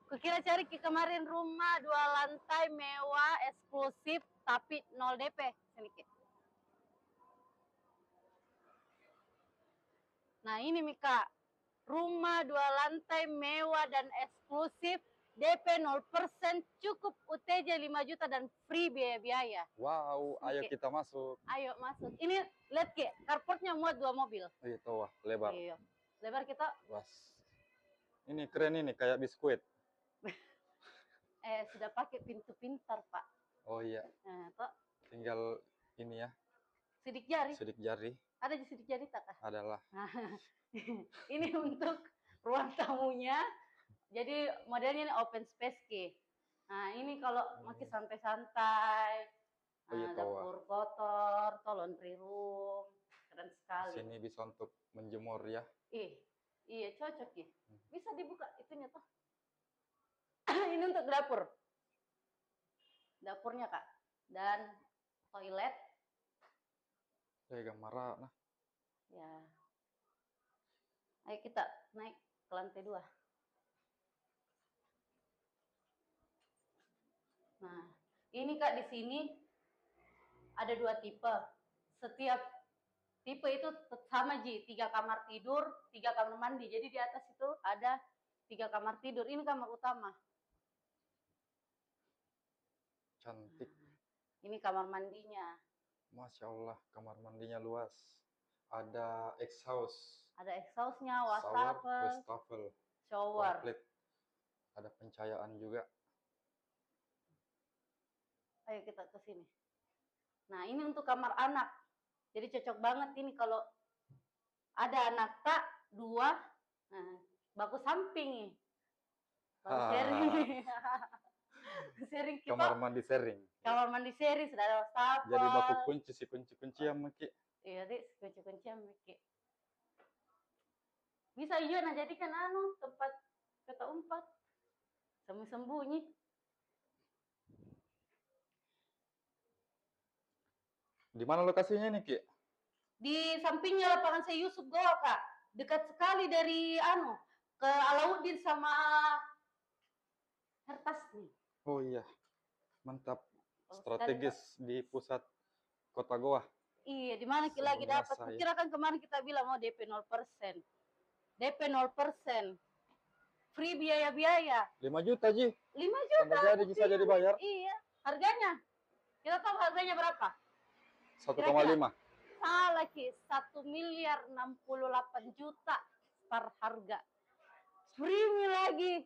Kukira cari kemarin rumah 2 lantai mewah eksklusif tapi 0 DP. Sini Ki. Nah ini Mika, rumah 2 lantai mewah dan eksklusif, DP 0%, cukup UTJ 5 juta dan free biaya-biaya. Wow, ayo kita masuk. Ayo masuk. Ini lihat Ki, carportnya muat 2 mobil. Oh iya, wah, lebar. Iya. Lebar kita. Was. Ini keren ini, kayak biskuit. Sudah pakai pintu pintar Pak. Oh iya. Nah, toh. Tinggal ini ya. Sidik jari. Sidik jari. Ada di sidik jari tak? Adalah. Ini untuk ruang tamunya. Jadi modelnya ini open space Ki. Nah ini kalau makin santai-santai. Oh, iya, dapur kotor, toh laundry room. Keren sekali. Sini bisa untuk menjemur ya. Iya cocok Ki. Bisa dibuka itunya toh. Ini untuk dapur. Dapurnya Kak. Dan toilet. Gambar nah. Ya. Ayo kita naik ke lantai 2. Nah, ini Kak di sini ada 2 tipe. Setiap tipe itu sama Ji, 3 kamar tidur, 3 kamar mandi. Jadi di atas itu ada 3 kamar tidur. Ini kamar utama. Cantik. Ini kamar mandinya. Masya Allah, kamar mandinya luas. Ada exhaust. Ada exhaustnya, wastafel, shower. Komplit. Ada pencahayaan juga. Ayo kita ke sini. Nah ini untuk kamar anak. Jadi cocok banget ini kalau ada anak tak 2. Nah, baku samping. Baku sharing. Sharing kita. Kamar mandi sharing. Kamar mandi sharing sudah ada wastafel. Jadi baku kunci si kunci yang Meki. Iya deh, kunci yang Meki. Bisa iya nah jadikan tempat peta umpat. Sembunyi. Di mana lokasinya nih Ki? Di sampingnya lapangan Syekh Yusuf Goa Kak. Dekat sekali dari ke Alauddin sama Hertas nih. Oh iya, mantap. Strategis di pusat kota Goa. Iya, di mana kita lagi dapat? Kira kan kemarin kita bilang mau DP 0%. DP 0%. Free biaya-biaya. 5 juta Ji. 5 juta. Jadi bisa jadi bayar. Iya, harganya. Kita tahu harganya berapa? 1,5. Salah Ki, 1.068 juta per harga. Free lagi.